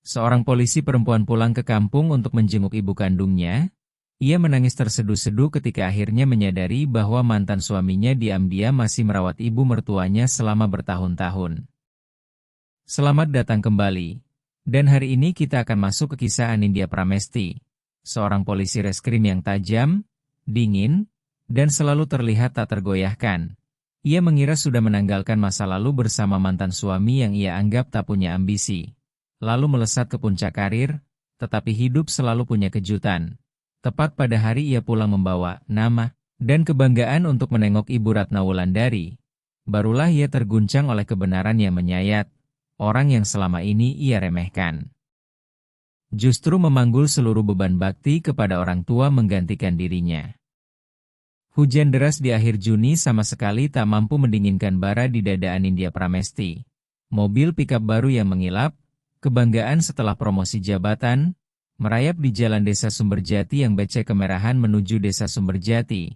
Seorang polisi perempuan pulang ke kampung untuk menjenguk ibu kandungnya. Ia menangis terseduh-seduh ketika akhirnya menyadari bahwa mantan suaminya diam-diam masih merawat ibu mertuanya selama bertahun-tahun. Selamat datang kembali. Dan hari ini kita akan masuk ke kisah Anindya Pramesti, seorang polisi reskrim yang tajam, dingin, dan selalu terlihat tak tergoyahkan. Ia mengira sudah menanggalkan masa lalu bersama mantan suami yang ia anggap tak punya ambisi. Lalu melesat ke puncak karir, tetapi hidup selalu punya kejutan. Tepat pada hari ia pulang membawa nama dan kebanggaan untuk menengok Ibu Ratna Wulandari, barulah ia terguncang oleh kebenaran yang menyayat, orang yang selama ini ia remehkan. Justru memanggul seluruh beban bakti kepada orang tua menggantikan dirinya. Hujan deras di akhir Juni sama sekali tak mampu mendinginkan bara di dada Anindya Pramesti. Mobil pikap baru yang mengilap, kebanggaan setelah promosi jabatan, merayap di jalan Desa Sumberjati yang becek kemerahan menuju Desa Sumberjati.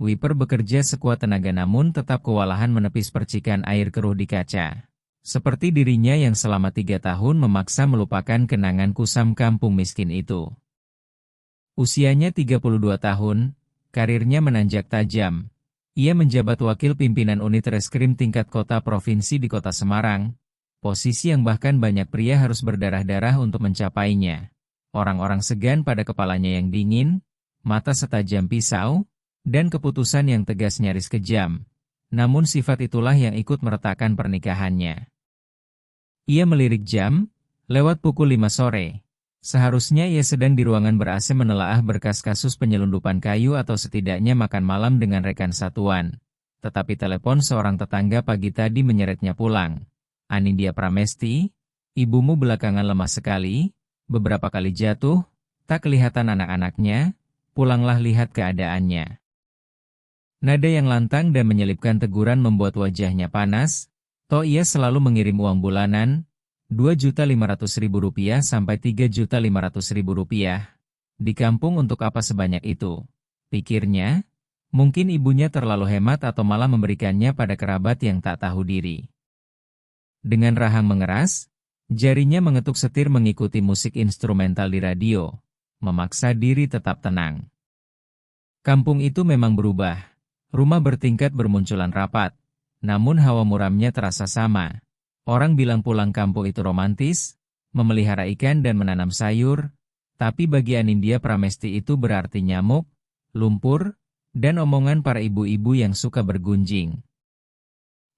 Wiper bekerja sekuat tenaga namun tetap kewalahan menepis percikan air keruh di kaca. Seperti dirinya yang selama 3 tahun memaksa melupakan kenangan kusam kampung miskin itu. Usianya 32 tahun, karirnya menanjak tajam. Ia menjabat wakil pimpinan unit reskrim tingkat kota provinsi di kota Semarang, posisi yang bahkan banyak pria harus berdarah-darah untuk mencapainya. Orang-orang segan pada kepalanya yang dingin, mata setajam pisau, dan keputusan yang tegas nyaris kejam. Namun sifat itulah yang ikut meretakkan pernikahannya. Ia melirik jam, lewat pukul 5 sore. Seharusnya ia sedang di ruangan ber-AC menelaah berkas kasus penyelundupan kayu atau setidaknya makan malam dengan rekan satuan. Tetapi telepon seorang tetangga pagi tadi menyeretnya pulang. Anindya Pramesti, ibumu belakangan lemah sekali. Beberapa kali jatuh, tak kelihatan anak-anaknya, pulanglah lihat keadaannya. Nada yang lantang dan menyelipkan teguran membuat wajahnya panas, toh ia selalu mengirim uang bulanan, Rp2.500.000 sampai Rp3.500.000. Di kampung untuk apa sebanyak itu? Pikirnya, mungkin ibunya terlalu hemat atau malah memberikannya pada kerabat yang tak tahu diri. Dengan rahang mengeras, jarinya mengetuk setir mengikuti musik instrumental di radio, memaksa diri tetap tenang. Kampung itu memang berubah. Rumah bertingkat bermunculan rapat, namun hawa muramnya terasa sama. Orang bilang pulang kampung itu romantis, memelihara ikan dan menanam sayur, tapi bagi Anindya Pramesti itu berarti nyamuk, lumpur, dan omongan para ibu-ibu yang suka bergunjing.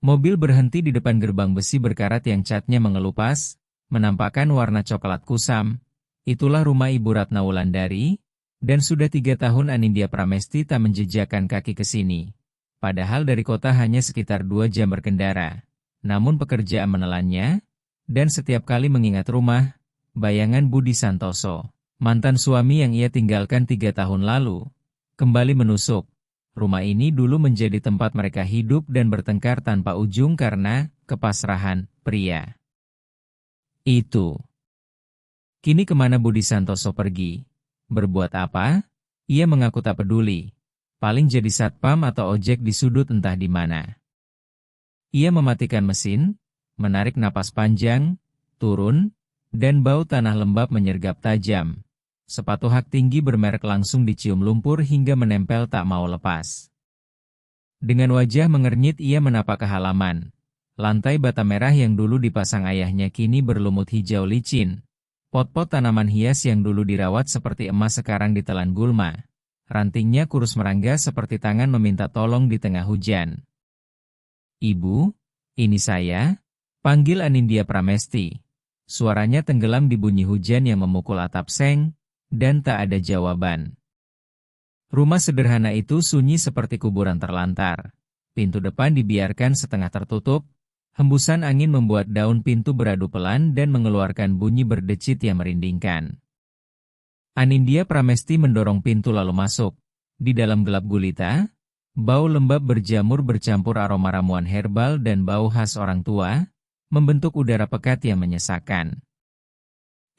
Mobil berhenti di depan gerbang besi berkarat yang catnya mengelupas, menampakkan warna coklat kusam. Itulah rumah Ibu Ratna Wulandari, dan sudah 3 tahun Anindya Pramesti tak menjejakkan kaki ke sini. Padahal dari kota hanya sekitar 2 jam berkendara. Namun pekerjaan menelannya, dan setiap kali mengingat rumah, bayangan Budi Santoso, mantan suami yang ia tinggalkan 3 tahun lalu, kembali menusuk. Rumah ini dulu menjadi tempat mereka hidup dan bertengkar tanpa ujung karena kepasrahan pria itu. Kini kemana Budi Santoso pergi? Berbuat apa? Ia mengaku tak peduli. Paling jadi satpam atau ojek di sudut entah di mana. Ia mematikan mesin, menarik napas panjang, turun, dan bau tanah lembab menyergap tajam. Sepatu hak tinggi bermerek langsung dicium lumpur hingga menempel tak mau lepas. Dengan wajah mengernyit ia menapak ke halaman. Lantai bata merah yang dulu dipasang ayahnya kini berlumut hijau licin. Pot-pot tanaman hias yang dulu dirawat seperti emas sekarang ditelan gulma. Rantingnya kurus merangga seperti tangan meminta tolong di tengah hujan. "Ibu, ini saya," panggil Anindya Pramesti. Suaranya tenggelam di bunyi hujan yang memukul atap seng, dan tak ada jawaban. Rumah sederhana itu sunyi seperti kuburan terlantar. Pintu depan dibiarkan setengah tertutup, hembusan angin membuat daun pintu beradu pelan dan mengeluarkan bunyi berdecit yang merindingkan. Anindya Pramesti mendorong pintu lalu masuk. Di dalam gelap gulita, bau lembab berjamur bercampur aroma ramuan herbal dan bau khas orang tua, membentuk udara pekat yang menyesakkan.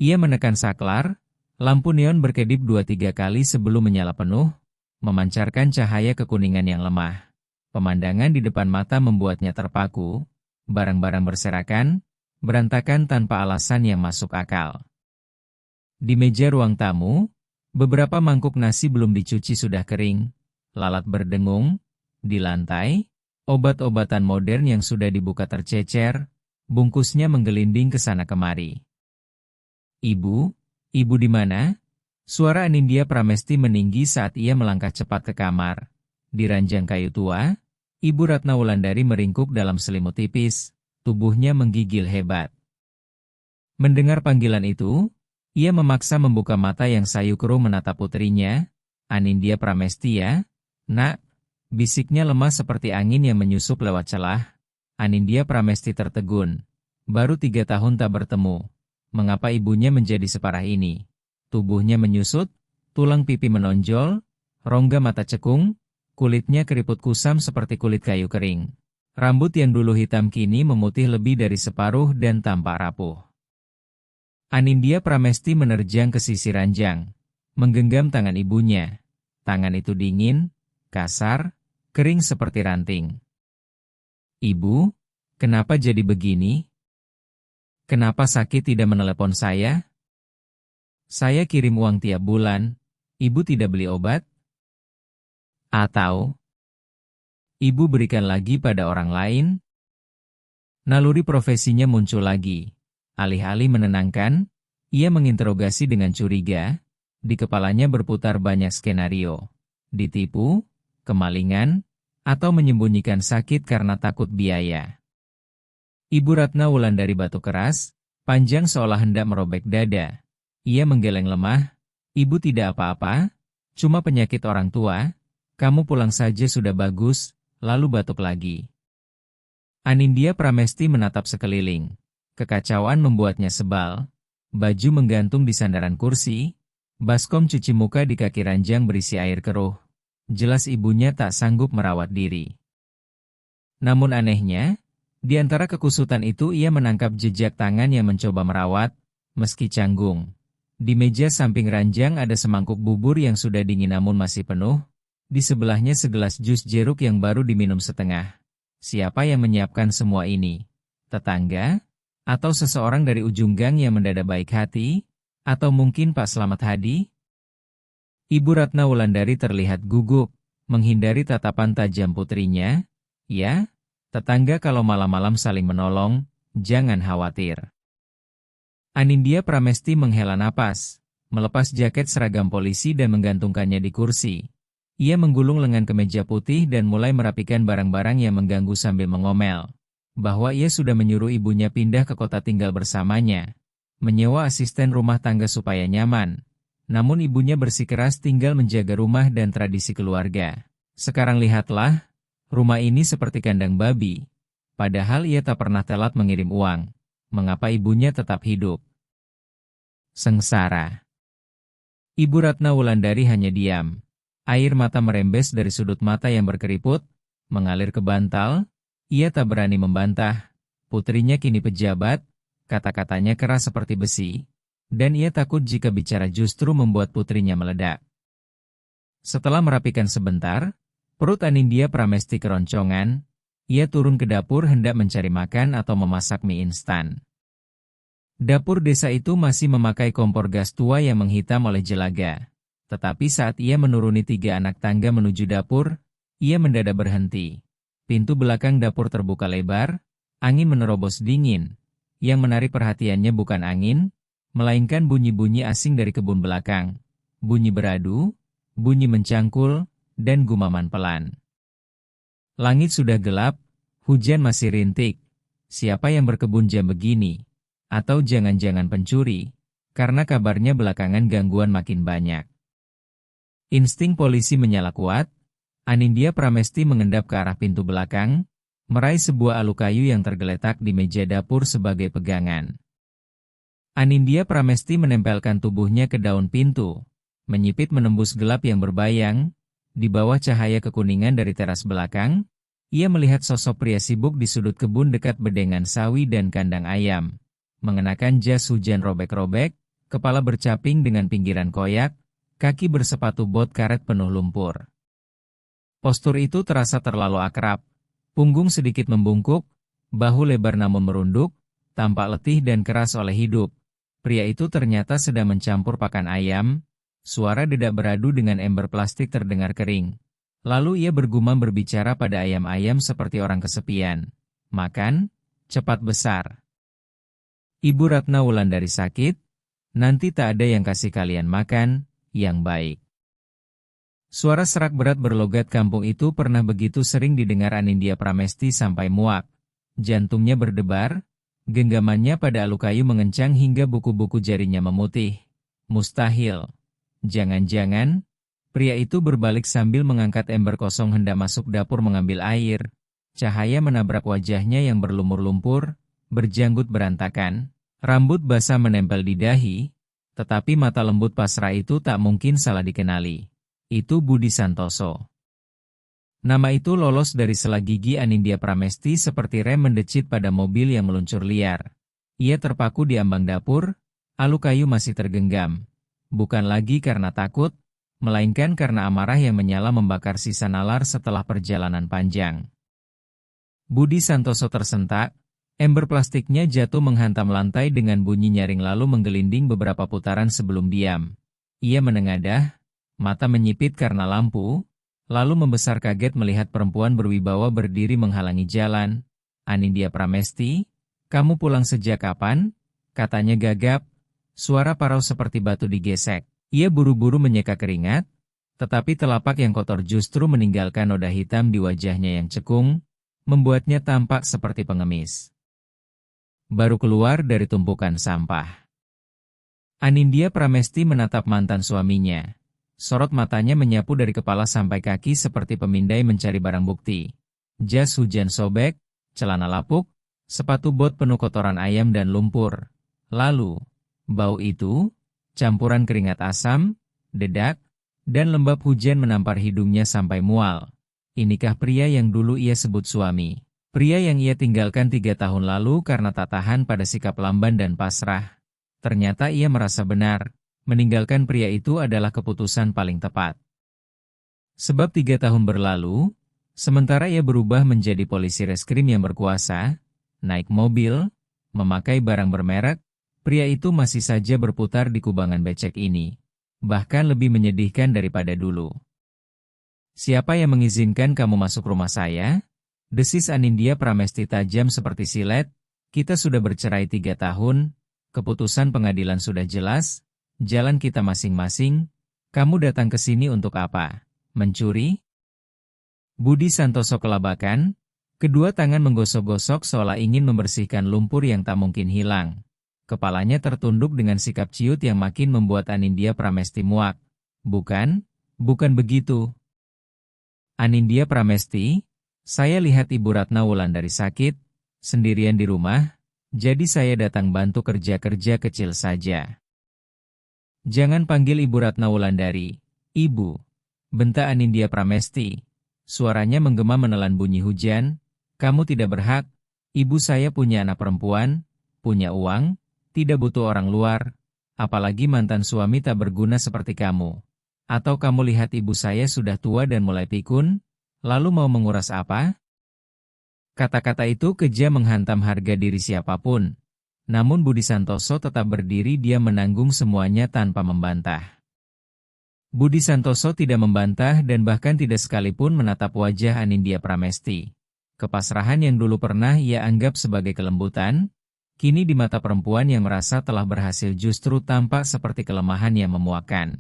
Ia menekan saklar. Lampu neon berkedip 2-3 kali sebelum menyala penuh, memancarkan cahaya kekuningan yang lemah. Pemandangan di depan mata membuatnya terpaku, barang-barang berserakan, berantakan tanpa alasan yang masuk akal. Di meja ruang tamu, beberapa mangkuk nasi belum dicuci sudah kering, lalat berdengung, di lantai, obat-obatan modern yang sudah dibuka tercecer, bungkusnya menggelinding ke sana kemari. Ibu, ibu di mana? Suara Anindya Pramesti meninggi saat ia melangkah cepat ke kamar. Di ranjang kayu tua, Ibu Ratna Wulandari meringkuk dalam selimut tipis, tubuhnya menggigil hebat. Mendengar panggilan itu, ia memaksa membuka mata yang sayu keruh menatap putrinya. Anindya Pramesti ya, nak, bisiknya lemah seperti angin yang menyusup lewat celah. Anindya Pramesti tertegun. Baru 3 tahun tak bertemu. Mengapa ibunya menjadi separah ini? Tubuhnya menyusut, tulang pipi menonjol, rongga mata cekung, kulitnya keriput kusam seperti kulit kayu kering. Rambut yang dulu hitam kini memutih lebih dari separuh dan tampak rapuh. Anindya Pramesti menerjang ke sisi ranjang, menggenggam tangan ibunya. Tangan itu dingin, kasar, kering seperti ranting. Ibu, kenapa jadi begini? Kenapa sakit tidak menelepon saya? Saya kirim uang tiap bulan, ibu tidak beli obat? Atau ibu berikan lagi pada orang lain? Naluri profesinya muncul lagi. Alih-alih menenangkan, ia menginterogasi dengan curiga. Di kepalanya berputar banyak skenario. Ditipu, kemalingan, atau menyembunyikan sakit karena takut biaya. Ibu Ratna Wulandari batu keras, panjang seolah hendak merobek dada. Ia menggeleng lemah. Ibu tidak apa-apa, cuma penyakit orang tua. Kamu pulang saja sudah bagus, lalu batuk lagi. Anindya Pramesti menatap sekeliling. Kekacauan membuatnya sebal. Baju menggantung di sandaran kursi. Baskom cuci muka di kaki ranjang berisi air keruh. Jelas ibunya tak sanggup merawat diri. Namun anehnya, di antara kekusutan itu ia menangkap jejak tangan yang mencoba merawat, meski canggung. Di meja samping ranjang ada semangkuk bubur yang sudah dingin namun masih penuh. Di sebelahnya segelas jus jeruk yang baru diminum setengah. Siapa yang menyiapkan semua ini? Tetangga? Atau seseorang dari ujung gang yang mendadak baik hati? Atau mungkin Pak Slamet Hadi? Ibu Ratna Wulandari terlihat gugup, menghindari tatapan tajam putrinya. Ya, tetangga kalau malam-malam saling menolong, jangan khawatir. Anindya Pramesti menghela napas, melepas jaket seragam polisi dan menggantungkannya di kursi. Ia menggulung lengan ke meja putih dan mulai merapikan barang-barang yang mengganggu sambil mengomel. Bahwa ia sudah menyuruh ibunya pindah ke kota tinggal bersamanya. Menyewa asisten rumah tangga supaya nyaman. Namun ibunya bersikeras tinggal menjaga rumah dan tradisi keluarga. Sekarang lihatlah, rumah ini seperti kandang babi. Padahal ia tak pernah telat mengirim uang. Mengapa ibunya tetap hidup? Sengsara. Ibu Ratna Wulandari hanya diam. Air mata merembes dari sudut mata yang berkeriput, mengalir ke bantal. Ia tak berani membantah. Putrinya kini pejabat, kata-katanya keras seperti besi, dan ia takut jika bicara justru membuat putrinya meledak. Setelah merapikan sebentar, perut Anindya Pramesti keroncongan. Ia turun ke dapur hendak mencari makan atau memasak mie instan. Dapur desa itu masih memakai kompor gas tua yang menghitam oleh jelaga. Tetapi saat ia menuruni 3 anak tangga menuju dapur, ia mendadak berhenti. Pintu belakang dapur terbuka lebar, angin menerobos dingin. Yang menarik perhatiannya bukan angin, melainkan bunyi-bunyi asing dari kebun belakang. Bunyi beradu, bunyi mencangkul, dan gumaman pelan. Langit sudah gelap, hujan masih rintik. Siapa yang berkebun jam begini? Atau jangan-jangan pencuri, karena kabarnya belakangan gangguan makin banyak. Insting polisi menyala kuat. Anindya Pramesti mengendap ke arah pintu belakang, meraih sebuah alu kayu yang tergeletak di meja dapur sebagai pegangan. Anindya Pramesti menempelkan tubuhnya ke daun pintu, menyipit menembus gelap yang berbayang. Di bawah cahaya kekuningan dari teras belakang, ia melihat sosok pria sibuk di sudut kebun dekat bedengan sawi dan kandang ayam. Mengenakan jas hujan robek-robek, kepala bercaping dengan pinggiran koyak, kaki bersepatu bot karet penuh lumpur. Postur itu terasa terlalu akrab, punggung sedikit membungkuk, bahu lebar namun merunduk, Tampak letih dan keras oleh hidup, pria itu ternyata sedang mencampur pakan ayam. Suara dedak beradu dengan ember plastik terdengar kering. Lalu ia bergumam berbicara pada ayam-ayam seperti orang kesepian. Makan, cepat besar. Ibu Ratna Wulandari sakit, nanti tak ada yang kasih kalian makan, yang baik. Suara serak berat berlogat kampung itu pernah begitu sering didengar Anindya Pramesti sampai muak. Jantungnya berdebar, genggamannya pada alukayu mengencang hingga buku-buku jarinya memutih. Mustahil. Jangan-jangan, pria itu berbalik sambil mengangkat ember kosong hendak masuk dapur mengambil air. Cahaya menabrak wajahnya yang berlumur-lumpur, berjanggut berantakan. Rambut basah menempel di dahi, tetapi mata lembut pasrah itu tak mungkin salah dikenali. Itu Budi Santoso. Nama itu lolos dari sela gigi Anindya Pramesti seperti rem mendecit pada mobil yang meluncur liar. Ia terpaku di ambang dapur, alukayu masih tergenggam. Bukan lagi karena takut, melainkan karena amarah yang menyala membakar sisa nalar setelah perjalanan panjang. Budi Santoso tersentak, ember plastiknya jatuh menghantam lantai dengan bunyi nyaring lalu menggelinding beberapa putaran sebelum diam. Ia menengadah, mata menyipit karena lampu, lalu membesar kaget melihat perempuan berwibawa berdiri menghalangi jalan. Anindya Pramesti, kamu pulang sejak kapan? Katanya gagap, suara parau seperti batu digesek. Ia buru-buru menyeka keringat, tetapi telapak yang kotor justru meninggalkan noda hitam di wajahnya yang cekung, membuatnya tampak seperti pengemis. Baru keluar dari tumpukan sampah. Anindya Pramesti menatap mantan suaminya. Sorot matanya menyapu dari kepala sampai kaki seperti pemindai mencari barang bukti. Jas hujan sobek, celana lapuk, sepatu bot penuh kotoran ayam dan lumpur. Lalu, bau itu, campuran keringat asam, dedak, dan lembab hujan menampar hidungnya sampai mual. Inikah pria yang dulu ia sebut suami? Pria yang ia tinggalkan 3 tahun lalu karena tak tahan pada sikap lamban dan pasrah. Ternyata ia merasa benar. Meninggalkan pria itu adalah keputusan paling tepat. Sebab 3 tahun berlalu, sementara ia berubah menjadi polisi reskrim yang berkuasa, naik mobil, memakai barang bermerek, pria itu masih saja berputar di kubangan becek ini. Bahkan lebih menyedihkan daripada dulu. Siapa yang mengizinkan kamu masuk rumah saya? Desis Anindya Pramesti tajam seperti silet. Kita sudah bercerai 3 tahun, keputusan pengadilan sudah jelas. Jalan kita masing-masing, kamu datang ke sini untuk apa? Mencuri? Budi Santoso kelabakan, kedua tangan menggosok-gosok seolah ingin membersihkan lumpur yang tak mungkin hilang. Kepalanya tertunduk dengan sikap ciut yang makin membuat Anindya Pramesti muak. Bukan begitu. Anindya Pramesti, saya lihat Ibu Ratna Wulandari sakit, sendirian di rumah, jadi saya datang bantu kerja-kerja kecil saja. Jangan panggil Ibu Ratna Wulandari, Ibu. Bentak Anindya Pramesti. Suaranya menggema menelan bunyi hujan. Kamu tidak berhak. Ibu saya punya anak perempuan, punya uang, tidak butuh orang luar. Apalagi mantan suami tak berguna seperti kamu. Atau kamu lihat ibu saya sudah tua dan mulai pikun, lalu mau menguras apa? Kata-kata itu kejam menghantam harga diri siapapun. Namun Budi Santoso tetap berdiri, dia menanggung semuanya tanpa membantah. Budi Santoso tidak membantah dan bahkan tidak sekalipun menatap wajah Anindya Pramesti. Kepasrahan yang dulu pernah ia anggap sebagai kelembutan, kini di mata perempuan yang merasa telah berhasil justru tampak seperti kelemahan yang memuakkan.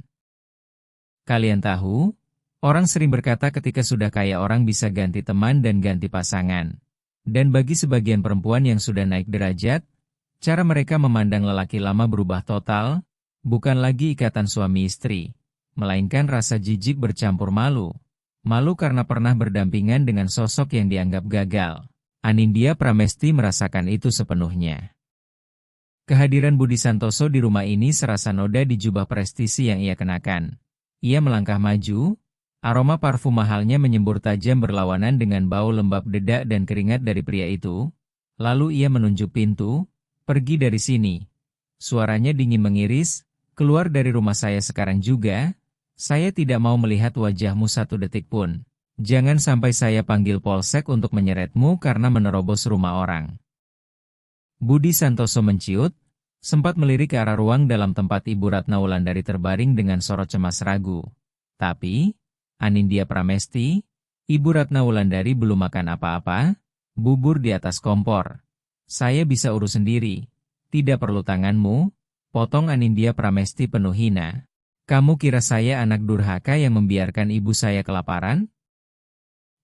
Kalian tahu, orang sering berkata ketika sudah kaya orang bisa ganti teman dan ganti pasangan. Dan bagi sebagian perempuan yang sudah naik derajat, cara mereka memandang lelaki lama berubah total, bukan lagi ikatan suami istri, melainkan rasa jijik bercampur malu. Malu karena pernah berdampingan dengan sosok yang dianggap gagal. Anindya Pramesti merasakan itu sepenuhnya. Kehadiran Budi Santoso di rumah ini serasa noda di jubah prestisi yang ia kenakan. Ia melangkah maju, aroma parfum mahalnya menyembur tajam berlawanan dengan bau lembab dedak dan keringat dari pria itu. Lalu ia menunjuk pintu. Pergi dari sini. Suaranya dingin mengiris, keluar dari rumah saya sekarang juga. Saya tidak mau melihat wajahmu 1 detik pun. Jangan sampai saya panggil polsek untuk menyeretmu karena menerobos rumah orang. Budi Santoso menciut, sempat melirik ke arah ruang dalam tempat Ibu Ratna Wulandari terbaring dengan sorot cemas ragu. Tapi, Anindya Pramesti, Ibu Ratna Wulandari belum makan apa-apa, bubur di atas kompor. Saya bisa urus sendiri. Tidak perlu tanganmu, potong Anindya Pramesti penuh hina. Kamu kira saya anak durhaka yang membiarkan ibu saya kelaparan?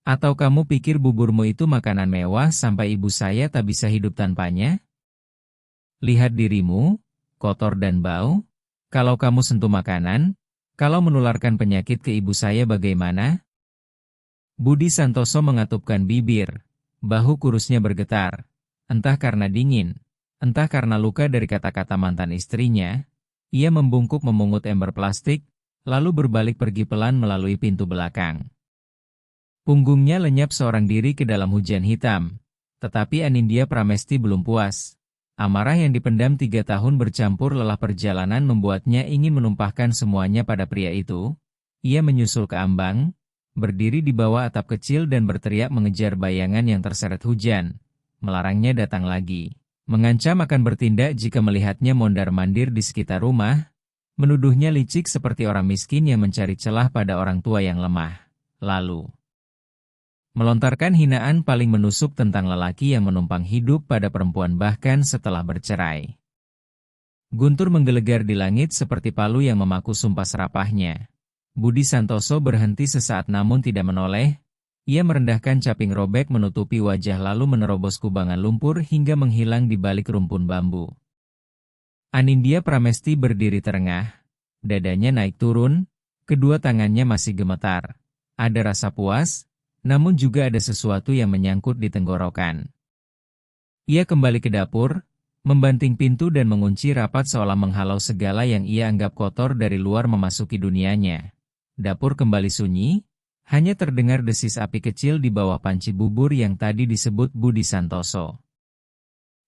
Atau kamu pikir buburmu itu makanan mewah sampai ibu saya tak bisa hidup tanpanya? Lihat dirimu, kotor dan bau. Kalau kamu sentuh makanan, kalau menularkan penyakit ke ibu saya bagaimana? Budi Santoso mengatupkan bibir, bahu kurusnya bergetar. Entah karena dingin, entah karena luka dari kata-kata mantan istrinya, ia membungkuk memungut ember plastik, lalu berbalik pergi pelan melalui pintu belakang. Punggungnya lenyap seorang diri ke dalam hujan hitam. Tetapi Anindya Pramesti belum puas. Amarah yang dipendam 3 tahun bercampur lelah perjalanan membuatnya ingin menumpahkan semuanya pada pria itu. Ia menyusul ke ambang, berdiri di bawah atap kecil dan berteriak mengejar bayangan yang terseret hujan. Melarangnya datang lagi. Mengancam akan bertindak jika melihatnya mondar-mandir di sekitar rumah. Menuduhnya licik seperti orang miskin yang mencari celah pada orang tua yang lemah. Lalu melontarkan hinaan paling menusuk tentang lelaki yang menumpang hidup pada perempuan bahkan setelah bercerai. Guntur menggelegar di langit seperti palu yang memaku sumpah serapahnya. Budi Santoso berhenti sesaat namun tidak menoleh. Ia merendahkan caping robek menutupi wajah lalu menerobos kubangan lumpur hingga menghilang di balik rumpun bambu. Anindya Pramesti berdiri terengah. Dadanya naik turun, kedua tangannya masih gemetar. Ada rasa puas, namun juga ada sesuatu yang menyangkut di tenggorokan. Ia kembali ke dapur, membanting pintu dan mengunci rapat seolah menghalau segala yang ia anggap kotor dari luar memasuki dunianya. Dapur kembali sunyi, hanya terdengar desis api kecil di bawah panci bubur yang tadi disebut Budi Santoso.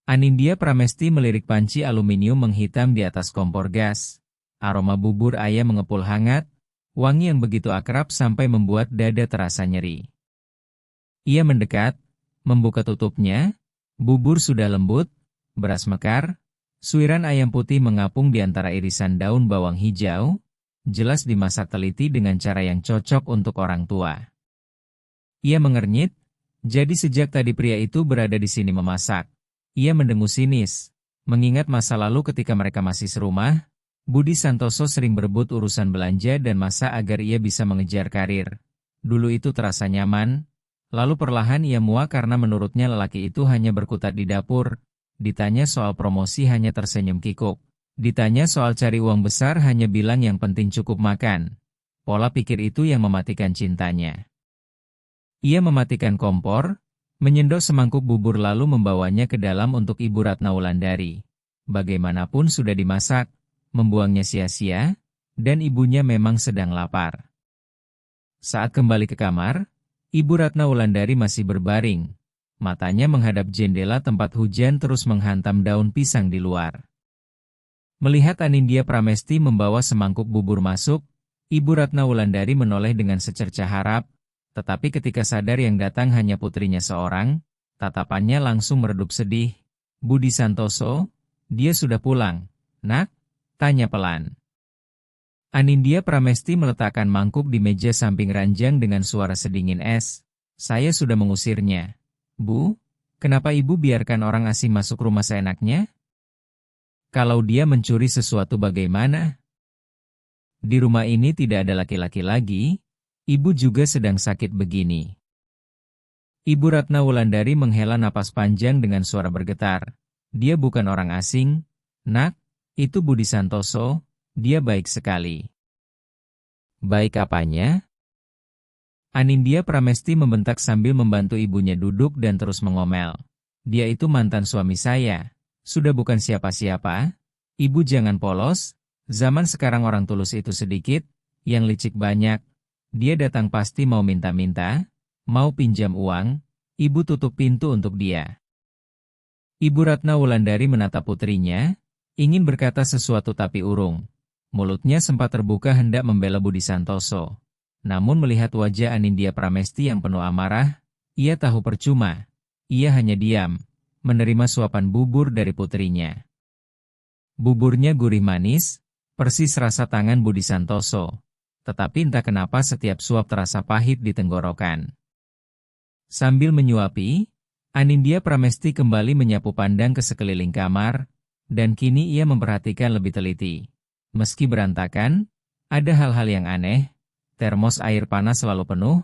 Anindya Pramesti melirik panci aluminium menghitam di atas kompor gas. Aroma bubur ayam mengepul hangat, wangi yang begitu akrab sampai membuat dada terasa nyeri. Ia mendekat, membuka tutupnya, bubur sudah lembut, beras mekar, suiran ayam putih mengapung di antara irisan daun bawang hijau, jelas dimasak teliti dengan cara yang cocok untuk orang tua. Ia mengernyit, jadi sejak tadi pria itu berada di sini memasak. Ia mendengus sinis, mengingat masa lalu ketika mereka masih serumah, Budi Santoso sering berebut urusan belanja dan masak agar ia bisa mengejar karir. Dulu itu terasa nyaman. Lalu perlahan ia muak karena menurutnya lelaki itu hanya berkutat di dapur. Ditanya soal promosi hanya tersenyum kikuk. Ditanya soal cari uang besar hanya bilang yang penting cukup makan. Pola pikir itu yang mematikan cintanya. Ia mematikan kompor, menyendok semangkuk bubur lalu membawanya ke dalam untuk Ibu Ratna Wulandari. Bagaimanapun sudah dimasak, membuangnya sia-sia, dan ibunya memang sedang lapar. Saat kembali ke kamar, Ibu Ratna Wulandari masih berbaring. Matanya menghadap jendela tempat hujan terus menghantam daun pisang di luar. Melihat Anindya Pramesti membawa semangkuk bubur masuk, Ibu Ratna Wulandari menoleh dengan secercah harap, tetapi ketika sadar yang datang hanya putrinya seorang, tatapannya langsung meredup sedih. Budi Santoso, dia sudah pulang, nak? Tanya pelan. Anindya Pramesti meletakkan mangkuk di meja samping ranjang dengan suara sedingin es. Saya sudah mengusirnya. Bu, kenapa ibu biarkan orang asing masuk rumah seenaknya? Kalau dia mencuri sesuatu bagaimana? Di rumah ini tidak ada laki-laki lagi, ibu juga sedang sakit begini. Ibu Ratna Wulandari menghela napas panjang dengan suara bergetar. Dia bukan orang asing, nak, itu Budi Santoso. Dia baik sekali. Baik apanya? Anindya Pramesti membentak sambil membantu ibunya duduk dan terus mengomel. Dia itu mantan suami saya. Sudah bukan siapa-siapa. Ibu jangan polos. Zaman sekarang orang tulus itu sedikit, yang licik banyak. Dia datang pasti mau minta-minta, mau pinjam uang. Ibu tutup pintu untuk dia. Ibu Ratna Wulandari menatap putrinya, ingin berkata sesuatu tapi urung. Mulutnya sempat terbuka hendak membela Budi Santoso. Namun melihat wajah Anindya Pramesti yang penuh amarah, ia tahu percuma. Ia hanya diam, menerima suapan bubur dari putrinya. Buburnya gurih manis, persis rasa tangan Budi Santoso. Tetapi entah kenapa setiap suap terasa pahit di tenggorokan. Sambil menyuapi, Anindya Pramesti kembali menyapu pandang ke sekeliling kamar, dan kini ia memperhatikan lebih teliti. Meski berantakan, ada hal-hal yang aneh, termos air panas selalu penuh,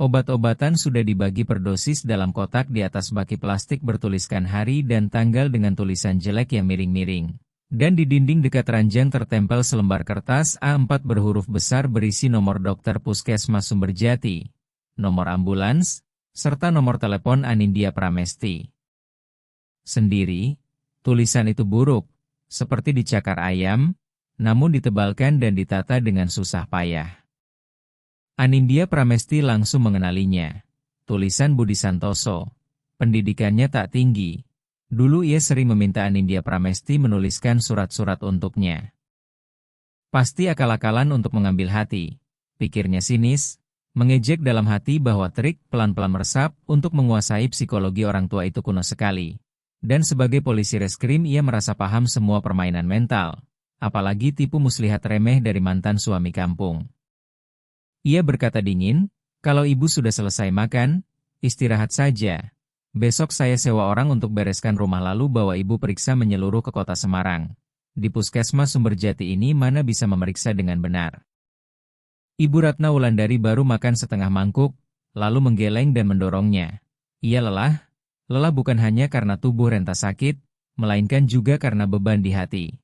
obat-obatan sudah dibagi per dosis dalam kotak di atas baki plastik bertuliskan hari dan tanggal dengan tulisan jelek yang miring-miring. Dan di dinding dekat ranjang tertempel selembar kertas A4 berhuruf besar berisi nomor dokter Puskesmas Sumberjati, nomor ambulans, serta nomor telepon Anindya Pramesti. Sendiri, tulisan itu buruk, seperti dicakar ayam, namun ditebalkan dan ditata dengan susah payah. Anindya Pramesti langsung mengenalinya. Tulisan Budi Santoso. Pendidikannya tak tinggi. Dulu ia sering meminta Anindya Pramesti menuliskan surat-surat untuknya. Pasti akal-akalan untuk mengambil hati, pikirnya sinis, mengejek dalam hati bahwa trik pelan-pelan meresap untuk menguasai psikologi orang tua itu kuno sekali. Dan sebagai polisi reskrim ia merasa paham semua permainan mental, apalagi tipu muslihat remeh dari mantan suami kampung. Ia berkata dingin, "Kalau ibu sudah selesai makan, istirahat saja. Besok saya sewa orang untuk bereskan rumah lalu bawa ibu periksa menyeluruh ke kota Semarang. Di Puskesmas Sumberjati ini mana bisa memeriksa dengan benar." Ibu Ratna Wulandari baru makan setengah mangkuk, lalu menggeleng dan mendorongnya. Ia lelah bukan hanya karena tubuh renta sakit, melainkan juga karena beban di hati.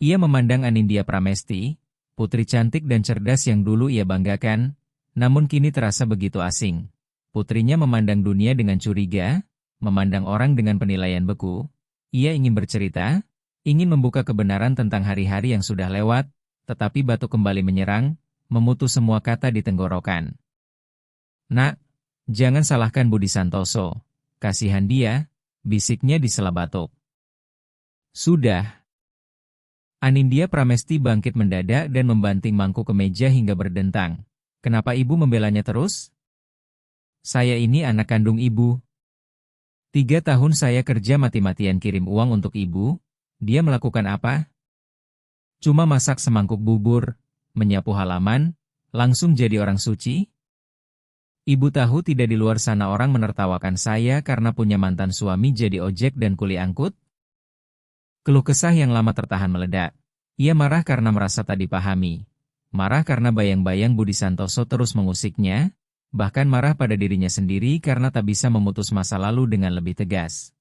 Ia memandang Anindya Pramesti, putri cantik dan cerdas yang dulu ia banggakan, namun kini terasa begitu asing. Putrinya memandang dunia dengan curiga, memandang orang dengan penilaian beku. Ia ingin bercerita, ingin membuka kebenaran tentang hari-hari yang sudah lewat, tetapi batuk kembali menyerang, memutus semua kata di tenggorokan. "Nak, jangan salahkan Budi Santoso. Kasihan dia," bisiknya di sela batuk. "Sudah." Anindya Pramesti bangkit mendadak dan membanting mangkuk ke meja hingga berdentang. "Kenapa ibu membelanya terus? Saya ini anak kandung ibu. 3 tahun saya kerja mati-matian kirim uang untuk ibu, dia melakukan apa? Cuma masak semangkuk bubur, menyapu halaman, langsung jadi orang suci? Ibu tahu tidak di luar sana orang menertawakan saya karena punya mantan suami jadi ojek dan kuli angkut?" Keluh kesah yang lama tertahan meledak. Ia marah karena merasa tak dipahami. Marah karena bayang-bayang Budi Santoso terus mengusiknya, bahkan marah pada dirinya sendiri karena tak bisa memutus masa lalu dengan lebih tegas.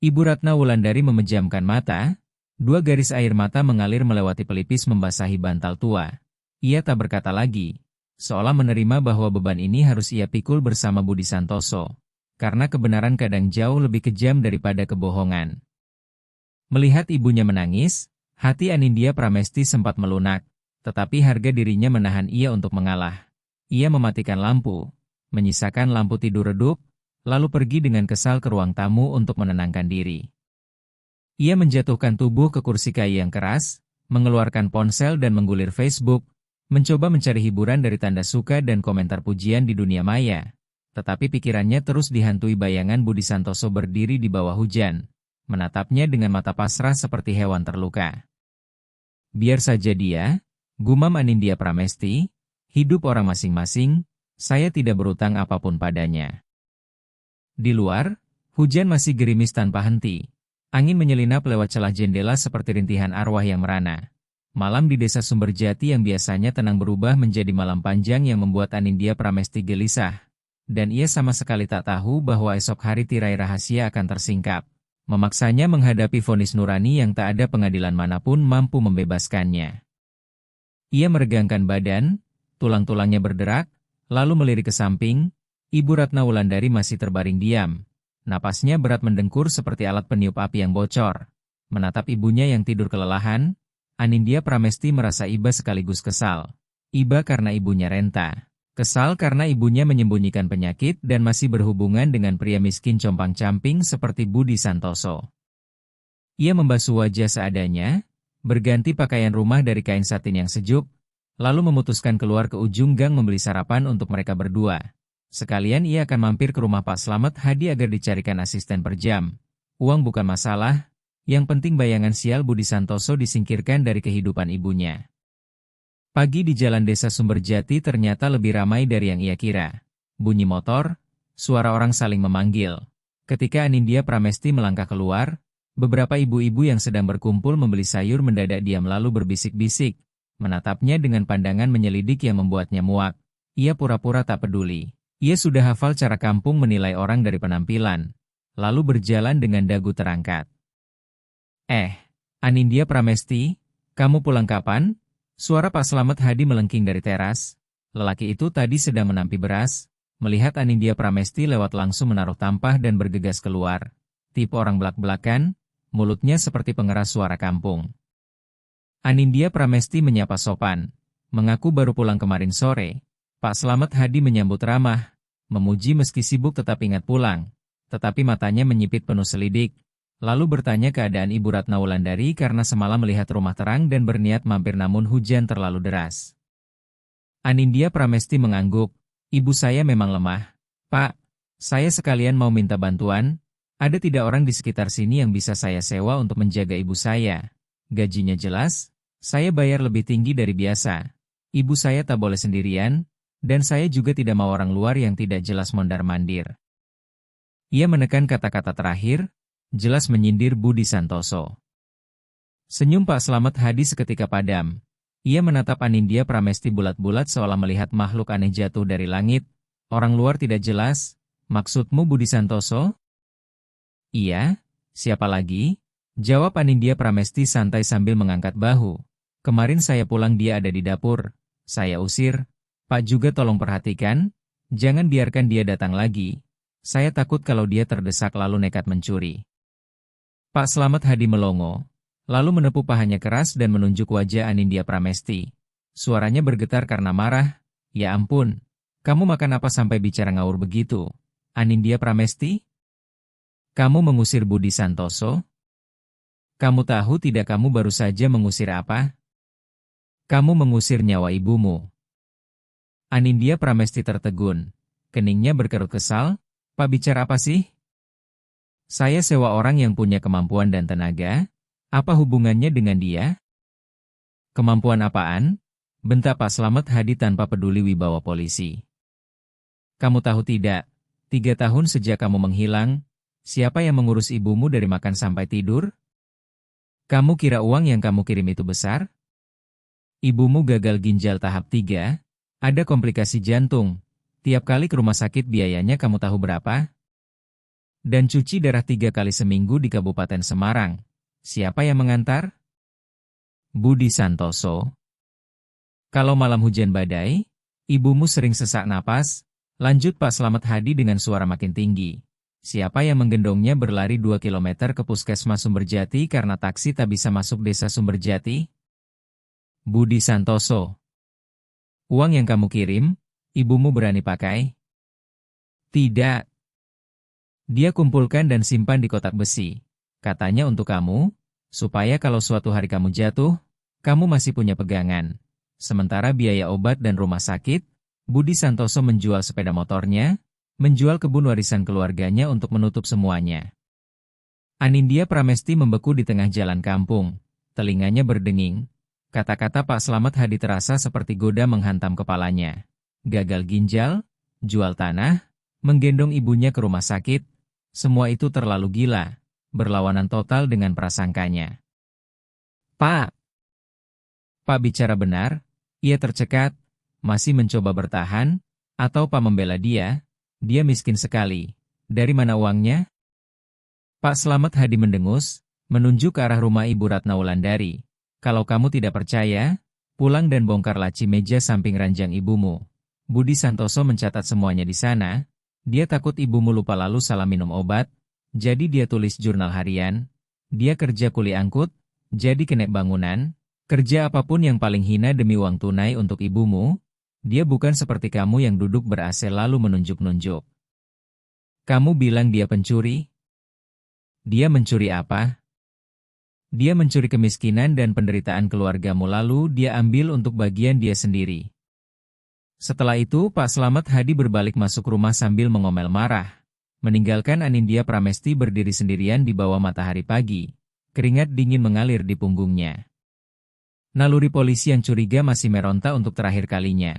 Ibu Ratna Wulandari memejamkan mata, 2 garis air mata mengalir melewati pelipis membasahi bantal tua. Ia tak berkata lagi, seolah menerima bahwa beban ini harus ia pikul bersama Budi Santoso, karena kebenaran kadang jauh lebih kejam daripada kebohongan. Melihat ibunya menangis, hati Anindya Pramesti sempat melunak, tetapi harga dirinya menahan ia untuk mengalah. Ia mematikan lampu, menyisakan lampu tidur redup, lalu pergi dengan kesal ke ruang tamu untuk menenangkan diri. Ia menjatuhkan tubuh ke kursi kayu yang keras, mengeluarkan ponsel dan menggulir Facebook, mencoba mencari hiburan dari tanda suka dan komentar pujian di dunia maya. Tetapi pikirannya terus dihantui bayangan Budi Santoso berdiri di bawah hujan, menatapnya dengan mata pasrah seperti hewan terluka. "Biar saja dia," gumam Anindya Pramesti, "hidup orang masing-masing, saya tidak berutang apapun padanya." Di luar, hujan masih gerimis tanpa henti. Angin menyelinap lewat celah jendela seperti rintihan arwah yang merana. Malam di desa Sumberjati yang biasanya tenang berubah menjadi malam panjang yang membuat Anindya Pramesti gelisah. Dan ia sama sekali tak tahu bahwa esok hari tirai rahasia akan tersingkap, memaksanya menghadapi vonis nurani yang tak ada pengadilan manapun mampu membebaskannya. Ia meregangkan badan, tulang-tulangnya berderak, lalu melirik ke samping. Ibu Ratna Wulandari masih terbaring diam. Napasnya berat mendengkur seperti alat peniup api yang bocor. Menatap ibunya yang tidur kelelahan, Anindya Pramesti merasa iba sekaligus kesal. Iba karena ibunya renta. Kesal karena ibunya menyembunyikan penyakit dan masih berhubungan dengan pria miskin compang-camping seperti Budi Santoso. Ia membasuh wajah seadanya, berganti pakaian rumah dari kain satin yang sejuk, lalu memutuskan keluar ke ujung gang membeli sarapan untuk mereka berdua. Sekalian ia akan mampir ke rumah Pak Slamet Hadi agar dicarikan asisten per jam. Uang bukan masalah, yang penting bayangan sial Budi Santoso disingkirkan dari kehidupan ibunya. Pagi di jalan desa Sumberjati ternyata lebih ramai dari yang ia kira. Bunyi motor, suara orang saling memanggil. Ketika Anindya Pramesti melangkah keluar, beberapa ibu-ibu yang sedang berkumpul membeli sayur mendadak diam lalu berbisik-bisik, menatapnya dengan pandangan menyelidik yang membuatnya muak. Ia pura-pura tak peduli. Ia sudah hafal cara kampung menilai orang dari penampilan, lalu berjalan dengan dagu terangkat. Anindya Pramesti, kamu pulang kapan? Suara Pak Slamet Hadi melengking dari teras. Lelaki itu tadi sedang menampi beras. Melihat Anindya Pramesti lewat langsung menaruh tampah dan bergegas keluar. Tipe orang belak-belakan, mulutnya seperti pengeras suara kampung. Anindya Pramesti menyapa sopan. Mengaku baru pulang kemarin sore. Pak Slamet Hadi menyambut ramah. Memuji meski sibuk tetap ingat pulang. Tetapi matanya menyipit penuh selidik. Lalu bertanya keadaan Ibu Ratna Wulandari karena semalam melihat rumah terang dan berniat mampir namun hujan terlalu deras. Anindya Pramesti mengangguk. Ibu saya memang lemah. Pak, saya sekalian mau minta bantuan. Ada tidak orang di sekitar sini yang bisa saya sewa untuk menjaga ibu saya? Gajinya jelas, saya bayar lebih tinggi dari biasa. Ibu saya tak boleh sendirian, dan saya juga tidak mau orang luar yang tidak jelas mondar-mandir. Ia menekan kata-kata terakhir, jelas menyindir Budi Santoso. Senyum Pak Slamet Hadi seketika padam. Ia menatap Anindya Pramesti bulat-bulat seolah melihat makhluk aneh jatuh dari langit. Orang luar tidak jelas. Maksudmu Budi Santoso? Iya, siapa lagi? Jawab Anindya Pramesti santai sambil mengangkat bahu. Kemarin saya pulang dia ada di dapur. Saya usir. Pak juga tolong perhatikan. Jangan biarkan dia datang lagi. Saya takut kalau dia terdesak lalu nekat mencuri. Pak Slamet Hadi melongo. Lalu menepuk pahanya keras dan menunjuk wajah Anindya Pramesti. Suaranya bergetar karena marah. Ya ampun, kamu makan apa sampai bicara ngawur begitu? Anindya Pramesti? Kamu mengusir Budi Santoso? Kamu tahu tidak kamu baru saja mengusir apa? Kamu mengusir nyawa ibumu. Anindya Pramesti tertegun. Keningnya berkerut kesal. Pak bicara apa sih? Saya sewa orang yang punya kemampuan dan tenaga. Apa hubungannya dengan dia? Kemampuan apaan? Bentak Pak Slamet Hadi tanpa peduli wibawa polisi. Kamu tahu tidak, 3 tahun sejak kamu menghilang, siapa yang mengurus ibumu dari makan sampai tidur? Kamu kira uang yang kamu kirim itu besar? Ibumu gagal ginjal tahap 3, ada komplikasi jantung. Tiap kali ke rumah sakit biayanya kamu tahu berapa? Dan cuci darah 3 kali seminggu di Kabupaten Semarang. Siapa yang mengantar? Budi Santoso. Kalau malam hujan badai, ibumu sering sesak napas, lanjut Pak Slamet Hadi dengan suara makin tinggi. Siapa yang menggendongnya berlari 2 kilometer ke Puskesmas Sumberjati karena taksi tak bisa masuk desa Sumberjati? Budi Santoso. Uang yang kamu kirim, ibumu berani pakai? Tidak. Dia kumpulkan dan simpan di kotak besi. Katanya untuk kamu, supaya kalau suatu hari kamu jatuh, kamu masih punya pegangan. Sementara biaya obat dan rumah sakit, Budi Santoso menjual sepeda motornya, menjual kebun warisan keluarganya untuk menutup semuanya. Anindya Pramesti membeku di tengah jalan kampung. Telinganya berdenging. Kata-kata Pak Slamet Hadi terasa seperti goda menghantam kepalanya. Gagal ginjal, jual tanah, menggendong ibunya ke rumah sakit, semua itu terlalu gila. Berlawanan total dengan prasangkanya. Pak bicara benar, ia tercekat, masih mencoba bertahan, atau Pak membela dia miskin sekali. Dari mana uangnya? Pak Slamet Hadi mendengus, menunjuk ke arah rumah Ibu Ratna Wulandari. Kalau kamu tidak percaya, pulang dan bongkar laci meja samping ranjang ibumu. Budi Santoso mencatat semuanya di sana, dia takut ibumu lupa lalu salah minum obat. Jadi dia tulis jurnal harian, dia kerja kuli angkut, jadi kenek bangunan, kerja apapun yang paling hina demi uang tunai untuk ibumu, dia bukan seperti kamu yang duduk ber-AC lalu menunjuk-nunjuk. Kamu bilang dia pencuri? Dia mencuri apa? Dia mencuri kemiskinan dan penderitaan keluargamu lalu dia ambil untuk bagian dia sendiri. Setelah itu Pak Slamet Hadi berbalik masuk rumah sambil mengomel marah, meninggalkan Anindya Pramesti berdiri sendirian di bawah matahari pagi. Keringat dingin mengalir di punggungnya. Naluri polisi yang curiga masih meronta untuk terakhir kalinya.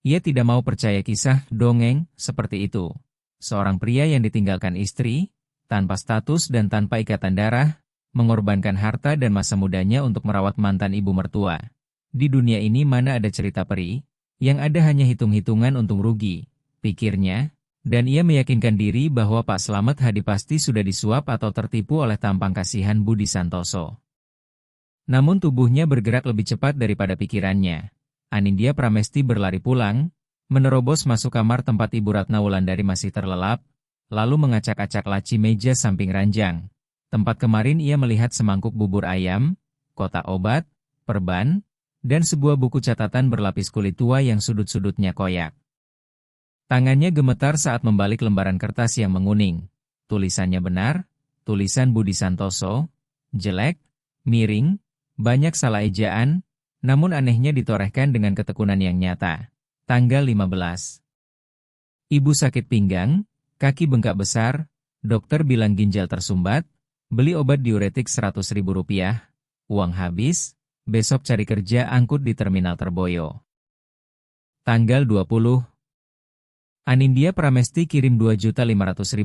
Ia tidak mau percaya kisah dongeng seperti itu. Seorang pria yang ditinggalkan istri, tanpa status dan tanpa ikatan darah, mengorbankan harta dan masa mudanya untuk merawat mantan ibu mertua. Di dunia ini mana ada cerita peri, yang ada hanya hitung-hitungan untung rugi, pikirnya, dan ia meyakinkan diri bahwa Pak Slamet Hadi pasti sudah disuap atau tertipu oleh tampang kasihan Budi Santoso. Namun tubuhnya bergerak lebih cepat daripada pikirannya. Anindya Pramesti berlari pulang, menerobos masuk kamar tempat Ibu Ratna Wulandari masih terlelap, lalu mengacak-acak laci meja samping ranjang. Tempat kemarin ia melihat semangkuk bubur ayam, kotak obat, perban, dan sebuah buku catatan berlapis kulit tua yang sudut-sudutnya koyak. Tangannya gemetar saat membalik lembaran kertas yang menguning. Tulisannya benar, tulisan Budi Santoso, jelek, miring, banyak salah ejaan, namun anehnya ditorehkan dengan ketekunan yang nyata. Tanggal 15. Ibu sakit pinggang, kaki bengkak besar, dokter bilang ginjal tersumbat, beli obat diuretik Rp100.000, uang habis, besok cari kerja angkut di terminal Terboyo. Tanggal 20. Anindya Pramesti kirim Rp2.500.000,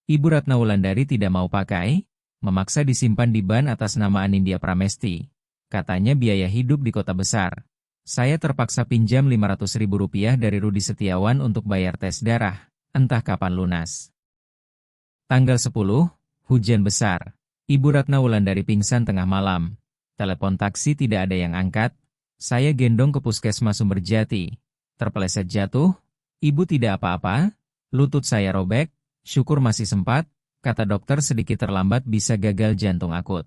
Ibu Ratna Wulandari tidak mau pakai, memaksa disimpan di ban atas nama Anindya Pramesti. Katanya biaya hidup di kota besar. Saya terpaksa pinjam Rp500.000 dari Rudi Setiawan untuk bayar tes darah, entah kapan lunas. Tanggal 10, hujan besar. Ibu Ratna Wulandari pingsan tengah malam. Telepon taksi tidak ada yang angkat. Saya gendong ke puskesmas Sumberjati. Terpeleset jatuh. Ibu tidak apa-apa. Lutut saya robek. Syukur masih sempat. Kata dokter sedikit terlambat bisa gagal jantung akut.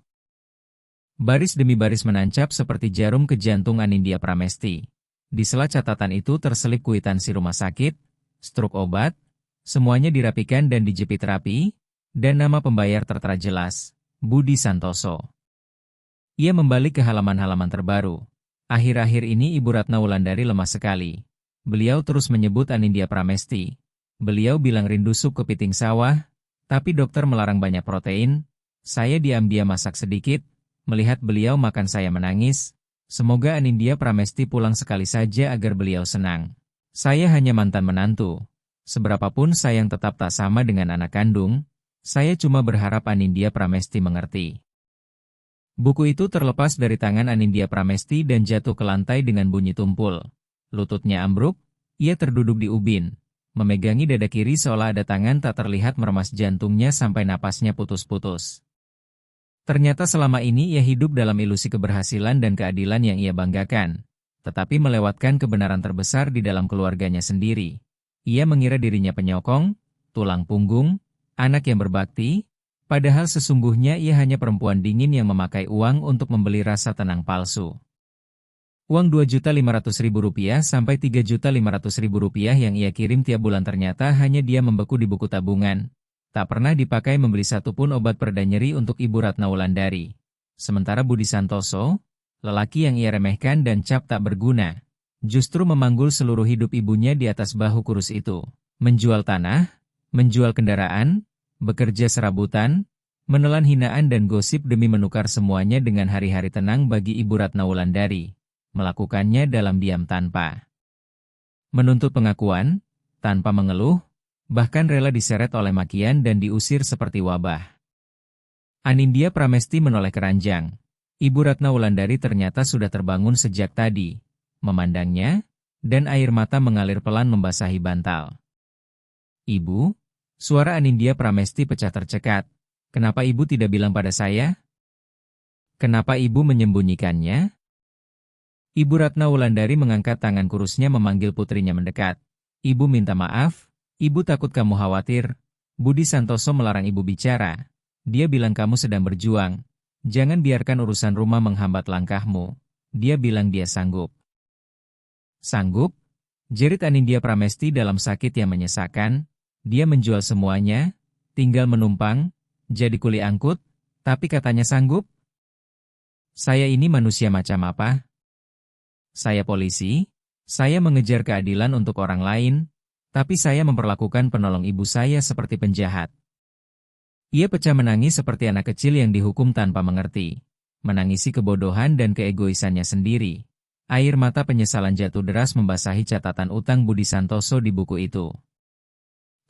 Baris demi baris menancap seperti jarum ke jantung Anindya Pramesti. Di sela catatan itu terselip kwitansi rumah sakit, struk obat, semuanya dirapikan dan dijepit rapi, dan nama pembayar tertera jelas, Budi Santoso. Ia membalik ke halaman-halaman terbaru. Akhir-akhir ini Ibu Ratna Wulandari lemah sekali. Beliau terus menyebut Anindya Pramesti. Beliau bilang rindu sup kepiting sawah, tapi dokter melarang banyak protein. Saya diam-diam masak sedikit. Melihat beliau makan saya menangis, semoga Anindya Pramesti pulang sekali saja agar beliau senang. Saya hanya mantan menantu. Seberapapun sayang tetap tak sama dengan anak kandung, saya cuma berharap Anindya Pramesti mengerti. Buku itu terlepas dari tangan Anindya Pramesti dan jatuh ke lantai dengan bunyi tumpul. Lututnya ambruk, ia terduduk di ubin, memegangi dada kiri seolah ada tangan tak terlihat meremas jantungnya sampai napasnya putus-putus. Ternyata selama ini ia hidup dalam ilusi keberhasilan dan keadilan yang ia banggakan, tetapi melewatkan kebenaran terbesar di dalam keluarganya sendiri. Ia mengira dirinya penyokong, tulang punggung, anak yang berbakti, padahal sesungguhnya ia hanya perempuan dingin yang memakai uang untuk membeli rasa tenang palsu. Uang Rp2.500.000 sampai Rp3.500.000 yang ia kirim tiap bulan ternyata hanya dia membeku di buku tabungan. Tak pernah dipakai membeli satupun obat pereda nyeri untuk Ibu Ratna Wulandari. Sementara Budi Santoso, lelaki yang ia remehkan dan cap tak berguna, justru memanggul seluruh hidup ibunya di atas bahu kurus itu. Menjual tanah, menjual kendaraan, bekerja serabutan, menelan hinaan dan gosip demi menukar semuanya dengan hari-hari tenang bagi Ibu Ratna Wulandari. Melakukannya dalam diam tanpa menuntut pengakuan, tanpa mengeluh, bahkan rela diseret oleh makian dan diusir seperti wabah. Anindya Pramesti menoleh keranjang. Ibu Ratna Wulandari ternyata sudah terbangun sejak tadi. Memandangnya, dan air mata mengalir pelan membasahi bantal. Ibu, suara Anindya Pramesti pecah tercekat. Kenapa ibu tidak bilang pada saya? Kenapa ibu menyembunyikannya? Ibu Ratna Wulandari mengangkat tangan kurusnya memanggil putrinya mendekat. Ibu minta maaf. Ibu takut kamu khawatir. Budi Santoso melarang ibu bicara. Dia bilang kamu sedang berjuang. Jangan biarkan urusan rumah menghambat langkahmu. Dia bilang dia sanggup. Sanggup? Jerit Anindya Pramesti dalam sakit yang menyesakan. Dia menjual semuanya, tinggal menumpang, jadi kuli angkut, tapi katanya sanggup? Saya ini manusia macam apa? Saya polisi? Saya mengejar keadilan untuk orang lain, tapi saya memperlakukan penolong ibu saya seperti penjahat. Ia pecah menangis seperti anak kecil yang dihukum tanpa mengerti, menangisi kebodohan dan keegoisannya sendiri. Air mata penyesalan jatuh deras membasahi catatan utang Budi Santoso di buku itu.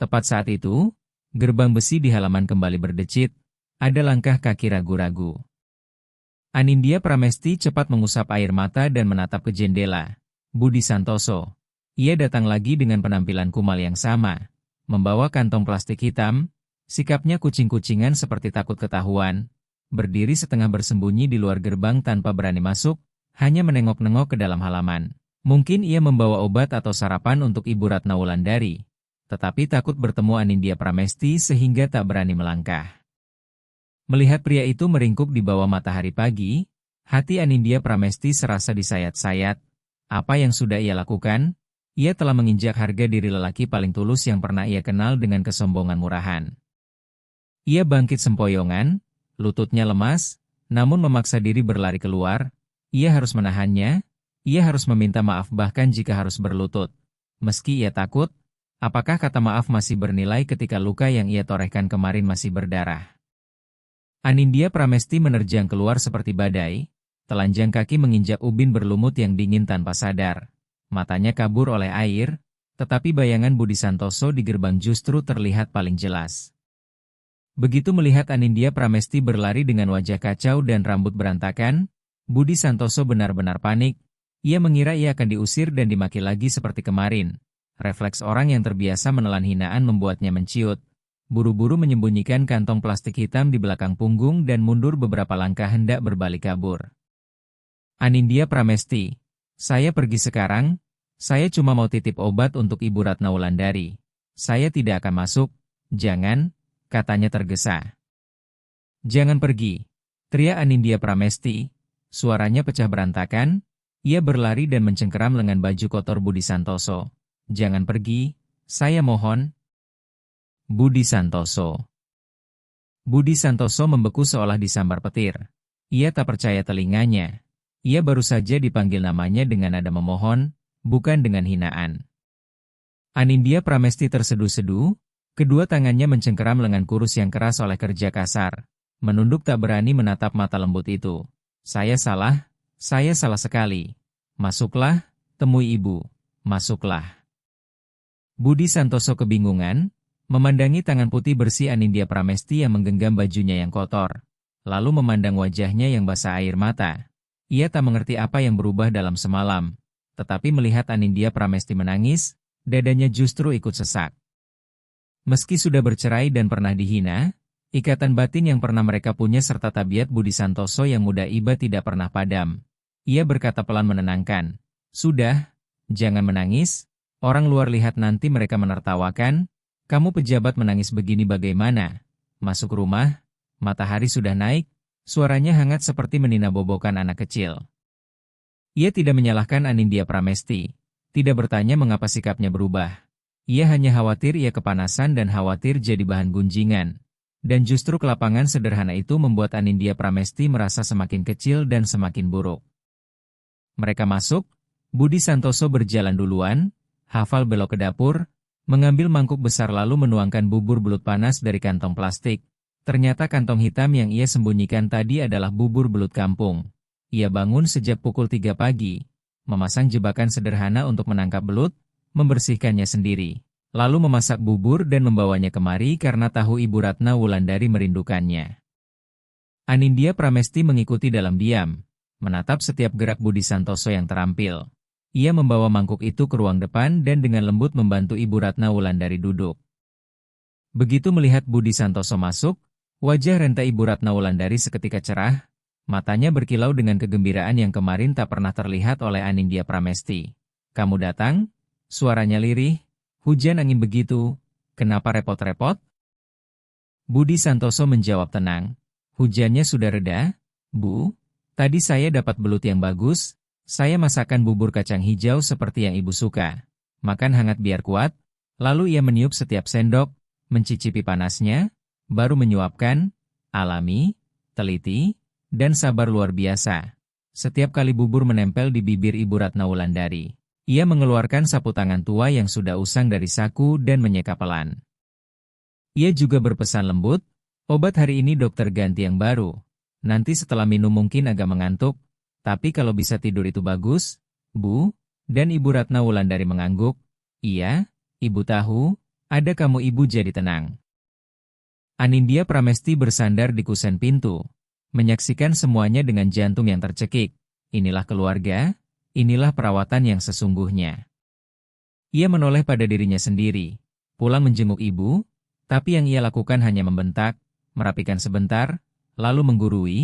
Tepat saat itu, gerbang besi di halaman kembali berdecit, ada langkah kaki ragu-ragu. Anindya Pramesti cepat mengusap air mata dan menatap ke jendela. Budi Santoso. Ia datang lagi dengan penampilan kumal yang sama, membawa kantong plastik hitam, sikapnya kucing-kucingan seperti takut ketahuan, berdiri setengah bersembunyi di luar gerbang tanpa berani masuk, hanya menengok-nengok ke dalam halaman. Mungkin ia membawa obat atau sarapan untuk Ibu Ratna Wulandari, tetapi takut bertemu Anindya Pramesti sehingga tak berani melangkah. Melihat pria itu meringkuk di bawah matahari pagi, hati Anindya Pramesti serasa disayat-sayat. Apa yang sudah ia lakukan? Ia telah menginjak harga diri lelaki paling tulus yang pernah ia kenal dengan kesombongan murahan. Ia bangkit sempoyongan, lututnya lemas, namun memaksa diri berlari keluar. Ia harus menahannya, ia harus meminta maaf bahkan jika harus berlutut. Meski ia takut, apakah kata maaf masih bernilai ketika luka yang ia torehkan kemarin masih berdarah? Anindya Pramesti menerjang keluar seperti badai, telanjang kaki menginjak ubin berlumut yang dingin tanpa sadar. Matanya kabur oleh air, tetapi bayangan Budi Santoso di gerbang justru terlihat paling jelas. Begitu melihat Anindya Pramesti berlari dengan wajah kacau dan rambut berantakan, Budi Santoso benar-benar panik. Ia mengira ia akan diusir dan dimaki lagi seperti kemarin. Refleks orang yang terbiasa menelan hinaan membuatnya menciut. Buru-buru menyembunyikan kantong plastik hitam di belakang punggung dan mundur beberapa langkah hendak berbalik kabur. Anindya Pramesti, saya pergi sekarang, saya cuma mau titip obat untuk Ibu Ratna Wulandari. Saya tidak akan masuk, jangan, katanya tergesa. Jangan pergi, teriak Anindya Pramesti, suaranya pecah berantakan, ia berlari dan mencengkeram lengan baju kotor Budi Santoso. Jangan pergi, saya mohon. Budi Santoso. Budi Santoso membeku seolah disambar petir. Ia tak percaya telinganya. Ia baru saja dipanggil namanya dengan nada memohon, bukan dengan hinaan. Anindya Pramesti terseduh-seduh, kedua tangannya mencengkeram lengan kurus yang keras oleh kerja kasar. Menunduk tak berani menatap mata lembut itu. Saya salah sekali. Masuklah, temui ibu, masuklah. Budi Santoso kebingungan, memandangi tangan putih bersih Anindya Pramesti yang menggenggam bajunya yang kotor, lalu memandang wajahnya yang basah air mata. Ia tak mengerti apa yang berubah dalam semalam, tetapi melihat Anindya Pramesti menangis, dadanya justru ikut sesak. Meski sudah bercerai dan pernah dihina, ikatan batin yang pernah mereka punya serta tabiat Budi Santoso yang muda iba tidak pernah padam. Ia berkata pelan menenangkan, "Sudah, jangan menangis, orang luar lihat nanti mereka menertawakan, kamu pejabat menangis begini bagaimana? Masuk rumah, matahari sudah naik." Suaranya hangat seperti meninabobokan anak kecil. Ia tidak menyalahkan Anindya Pramesti, tidak bertanya mengapa sikapnya berubah. Ia hanya khawatir ia kepanasan dan khawatir jadi bahan gunjingan. Dan justru kelapangan sederhana itu membuat Anindya Pramesti merasa semakin kecil dan semakin buruk. Mereka masuk, Budi Santoso berjalan duluan, hafal belok ke dapur, mengambil mangkuk besar lalu menuangkan bubur belut panas dari kantong plastik. Ternyata kantong hitam yang ia sembunyikan tadi adalah bubur belut kampung. Ia bangun sejak pukul 3 pagi, memasang jebakan sederhana untuk menangkap belut, membersihkannya sendiri, lalu memasak bubur dan membawanya kemari karena tahu Ibu Ratna Wulandari merindukannya. Anindya Pramesti mengikuti dalam diam, menatap setiap gerak Budi Santoso yang terampil. Ia membawa mangkuk itu ke ruang depan dan dengan lembut membantu Ibu Ratna Wulandari duduk. Begitu melihat Budi Santoso masuk, wajah renta Ibu Ratna Wulandari seketika cerah, matanya berkilau dengan kegembiraan yang kemarin tak pernah terlihat oleh Anindya Pramesti. "Kamu datang?" Suaranya lirih, "Hujan angin begitu, kenapa repot-repot?" Budi Santoso menjawab tenang, "Hujannya sudah reda, Bu. Tadi saya dapat belut yang bagus, saya masakkan bubur kacang hijau seperti yang Ibu suka. Makan hangat biar kuat." Lalu ia meniup setiap sendok, mencicipi panasnya, baru menyuapkan, alami, teliti, dan sabar luar biasa. Setiap kali bubur menempel di bibir Ibu Ratna Wulandari, Ia mengeluarkan sapu tangan tua yang sudah usang dari saku dan menyeka pelan. Ia juga berpesan lembut, obat hari ini dokter ganti yang baru. Nanti setelah minum mungkin agak mengantuk, tapi kalau bisa tidur itu bagus, Bu. Dan Ibu Ratna Wulandari mengangguk. Iya, Ibu tahu, ada kamu Ibu jadi tenang. Anindya Pramesti bersandar di kusen pintu, menyaksikan semuanya dengan jantung yang tercekik. Inilah keluarga, inilah perawatan yang sesungguhnya. Ia menoleh pada dirinya sendiri, pulang menjenguk ibu, tapi yang ia lakukan hanya membentak, merapikan sebentar, lalu menggurui.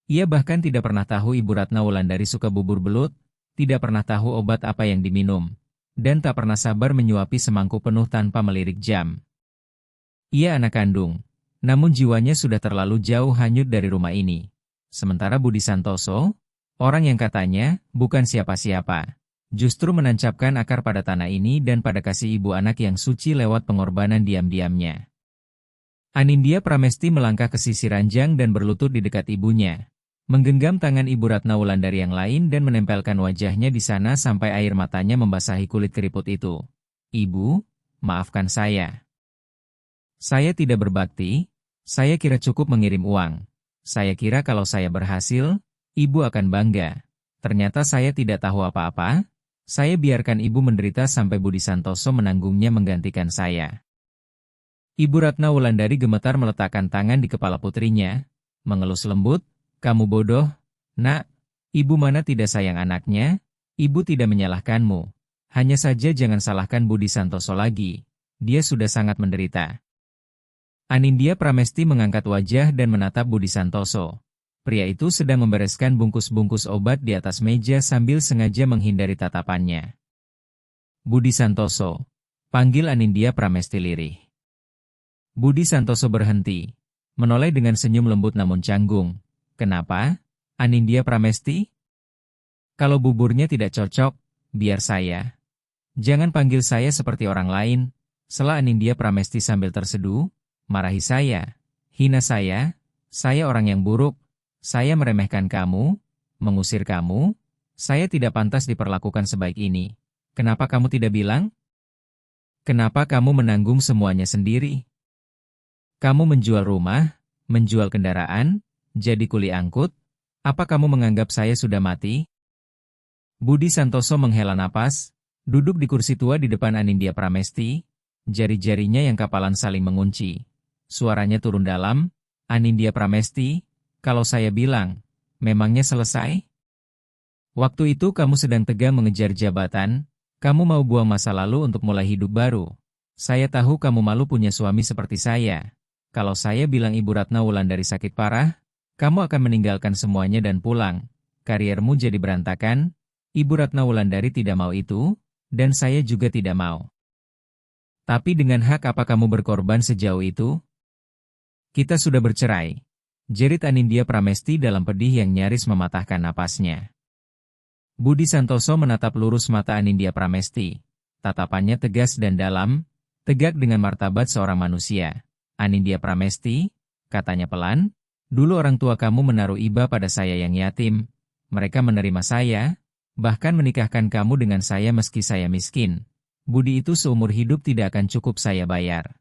Ia bahkan tidak pernah tahu Ibu Ratna Wulandari suka bubur belut, tidak pernah tahu obat apa yang diminum, dan tak pernah sabar menyuapi semangkuk penuh tanpa melirik jam. Ia anak kandung, namun jiwanya sudah terlalu jauh hanyut dari rumah ini. Sementara Budi Santoso, orang yang katanya bukan siapa-siapa, justru menancapkan akar pada tanah ini dan pada kasih ibu anak yang suci lewat pengorbanan diam-diamnya. Anindya Pramesti melangkah ke sisi ranjang dan berlutut di dekat ibunya, menggenggam tangan Ibu Ratna Wulandari yang lain dan menempelkan wajahnya di sana sampai air matanya membasahi kulit keriput itu. Ibu, maafkan saya. Saya tidak berbakti, saya kira cukup mengirim uang. Saya kira kalau saya berhasil, Ibu akan bangga. Ternyata saya tidak tahu apa-apa, saya biarkan Ibu menderita sampai Budi Santoso menanggungnya menggantikan saya. Ibu Ratna Wulandari gemetar meletakkan tangan di kepala putrinya, mengelus lembut, kamu bodoh, nak, Ibu mana tidak sayang anaknya, Ibu tidak menyalahkanmu. Hanya saja jangan salahkan Budi Santoso lagi, dia sudah sangat menderita. Anindya Pramesti mengangkat wajah dan menatap Budi Santoso. Pria itu sedang membereskan bungkus-bungkus obat di atas meja sambil sengaja menghindari tatapannya. Budi Santoso, panggil Anindya Pramesti lirih. Budi Santoso berhenti, menoleh dengan senyum lembut namun canggung. Kenapa, Anindya Pramesti? Kalau buburnya tidak cocok, biar saya. Jangan panggil saya seperti orang lain, sela Anindya Pramesti sambil terseduh, marahi saya, hina saya orang yang buruk, saya meremehkan kamu, mengusir kamu, saya tidak pantas diperlakukan sebaik ini. Kenapa kamu tidak bilang? Kenapa kamu menanggung semuanya sendiri? Kamu menjual rumah, menjual kendaraan, jadi kuli angkut, apa kamu menganggap saya sudah mati? Budi Santoso menghela napas, duduk di kursi tua di depan Anindya Pramesti, jari-jarinya yang kapalan saling mengunci. Suaranya turun dalam, Anindya Pramesti, kalau saya bilang, memangnya selesai? Waktu itu kamu sedang tegang mengejar jabatan, kamu mau buang masa lalu untuk mulai hidup baru. Saya tahu kamu malu punya suami seperti saya. Kalau saya bilang Ibu Ratna Wulandari sakit parah, kamu akan meninggalkan semuanya dan pulang. Kariermu jadi berantakan, Ibu Ratna Wulandari tidak mau itu, dan saya juga tidak mau. Tapi dengan hak apa kamu berkorban sejauh itu? Kita sudah bercerai. Jerit Anindya Pramesti dalam pedih yang nyaris mematahkan napasnya. Budi Santoso menatap lurus mata Anindya Pramesti. Tatapannya tegas dan dalam, tegak dengan martabat seorang manusia. Anindya Pramesti, katanya pelan, dulu orang tua kamu menaruh iba pada saya yang yatim. Mereka menerima saya, bahkan menikahkan kamu dengan saya meski saya miskin. Budi itu seumur hidup tidak akan cukup saya bayar.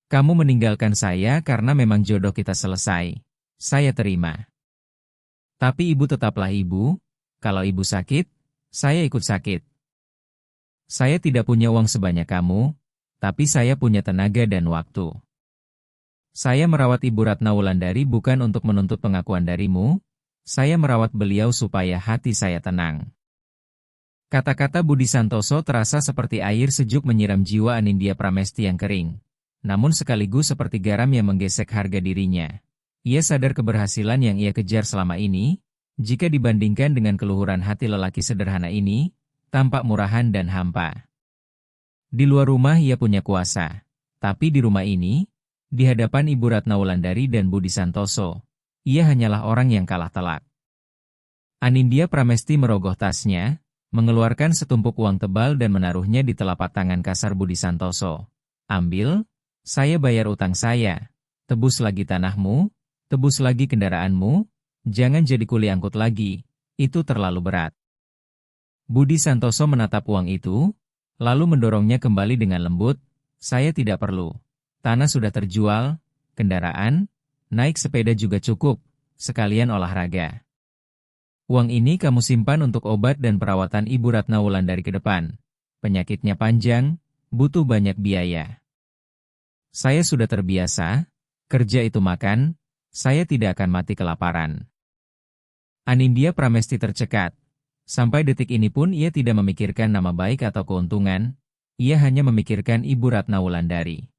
Kamu meninggalkan saya karena memang jodoh kita selesai. Saya terima. Tapi ibu tetaplah ibu, kalau ibu sakit, saya ikut sakit. Saya tidak punya uang sebanyak kamu, tapi saya punya tenaga dan waktu. Saya merawat Ibu Ratna Wulandari bukan untuk menuntut pengakuan darimu, saya merawat beliau supaya hati saya tenang. Kata-kata Budi Santoso terasa seperti air sejuk menyiram jiwa Anindya Pramesti yang kering, namun sekaligus seperti garam yang menggesek harga dirinya. Ia sadar keberhasilan yang ia kejar selama ini, jika dibandingkan dengan keluhuran hati lelaki sederhana ini, tampak murahan dan hampa. Di luar rumah ia punya kuasa, tapi di rumah ini, di hadapan Ibu Ratna Wulandari dan Budi Santoso, ia hanyalah orang yang kalah telak. Anindya Pramesti merogoh tasnya, mengeluarkan setumpuk uang tebal dan menaruhnya di telapak tangan kasar Budi Santoso. Ambil, saya bayar utang saya, tebus lagi tanahmu, tebus lagi kendaraanmu, jangan jadi kuli angkut lagi, itu terlalu berat. Budi Santoso menatap uang itu, lalu mendorongnya kembali dengan lembut, "Saya tidak perlu. Tanah sudah terjual, kendaraan, naik sepeda juga cukup, sekalian olahraga. Uang ini kamu simpan untuk obat dan perawatan Ibu Ratna Wulandari ke depan. Penyakitnya panjang, butuh banyak biaya. Saya sudah terbiasa, kerja itu makan, saya tidak akan mati kelaparan." Anindya Pramesti tercekat. Sampai detik ini pun ia tidak memikirkan nama baik atau keuntungan, ia hanya memikirkan Ibu Ratna Wulandari.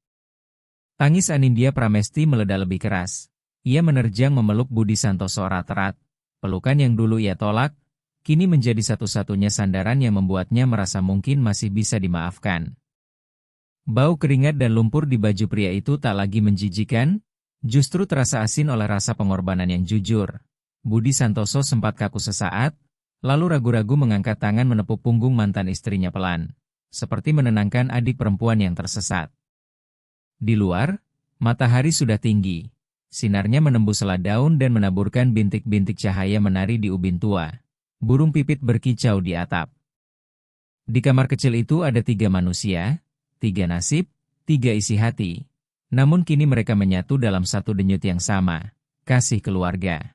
Tangis Anindya Pramesti meledak lebih keras. Ia menerjang memeluk Budi Santoso erat-erat. Pelukan yang dulu ia tolak, kini menjadi satu-satunya sandaran yang membuatnya merasa mungkin masih bisa dimaafkan. Bau keringat dan lumpur di baju pria itu tak lagi menjijikan, justru terasa asin oleh rasa pengorbanan yang jujur. Budi Santoso sempat kaku sesaat, lalu ragu-ragu mengangkat tangan menepuk punggung mantan istrinya pelan, seperti menenangkan adik perempuan yang tersesat. Di luar, matahari sudah tinggi. Sinarnya menembus sela daun dan menaburkan bintik-bintik cahaya menari di ubin tua. Burung pipit berkicau di atap. Di kamar kecil itu ada 3 manusia, 3 nasib, 3 isi hati. Namun kini mereka menyatu dalam satu denyut yang sama, kasih keluarga.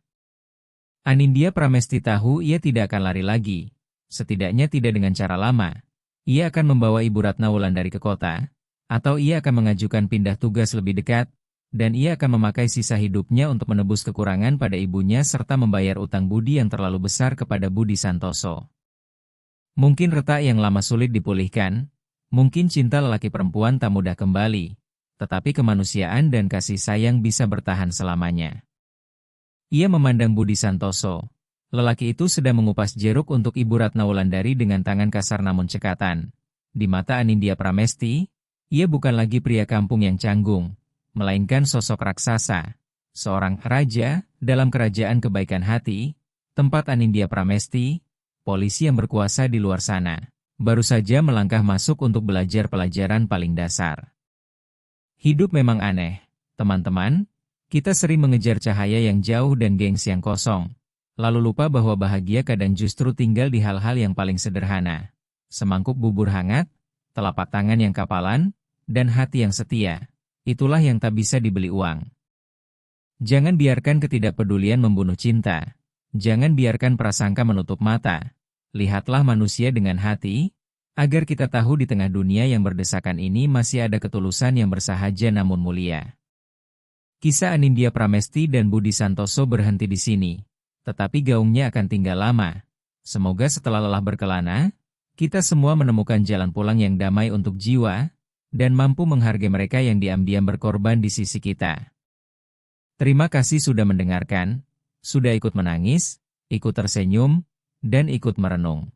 Anindya Pramesti tahu ia tidak akan lari lagi, setidaknya tidak dengan cara lama. Ia akan membawa Ibu Ratna Wulandari ke kota, atau ia akan mengajukan pindah tugas lebih dekat, dan ia akan memakai sisa hidupnya untuk menebus kekurangan pada ibunya serta membayar utang budi yang terlalu besar kepada Budi Santoso. Mungkin retak yang lama sulit dipulihkan, mungkin cinta lelaki perempuan tak mudah kembali, tetapi kemanusiaan dan kasih sayang bisa bertahan selamanya. Ia memandang Budi Santoso. Lelaki itu sedang mengupas jeruk untuk Ibu Ratna Wulandari dengan tangan kasar namun cekatan. Di mata Anindya Pramesti, ia bukan lagi pria kampung yang canggung, melainkan sosok raksasa. Seorang raja dalam kerajaan kebaikan hati, tempat Anindya Pramesti, polisi yang berkuasa di luar sana, baru saja melangkah masuk untuk belajar pelajaran paling dasar. Hidup memang aneh, teman-teman. Kita sering mengejar cahaya yang jauh dan gengsi yang kosong, lalu lupa bahwa bahagia kadang justru tinggal di hal-hal yang paling sederhana. Semangkuk bubur hangat, telapak tangan yang kapalan, dan hati yang setia. Itulah yang tak bisa dibeli uang. Jangan biarkan ketidakpedulian membunuh cinta. Jangan biarkan prasangka menutup mata. Lihatlah manusia dengan hati, agar kita tahu di tengah dunia yang berdesakan ini masih ada ketulusan yang bersahaja namun mulia. Kisah Anindya Pramesti dan Budi Santoso berhenti di sini, tetapi gaungnya akan tinggal lama. Semoga setelah lelah berkelana, kita semua menemukan jalan pulang yang damai untuk jiwa, dan mampu menghargai mereka yang diam-diam berkorban di sisi kita. Terima kasih sudah mendengarkan, sudah ikut menangis, ikut tersenyum, dan ikut merenung.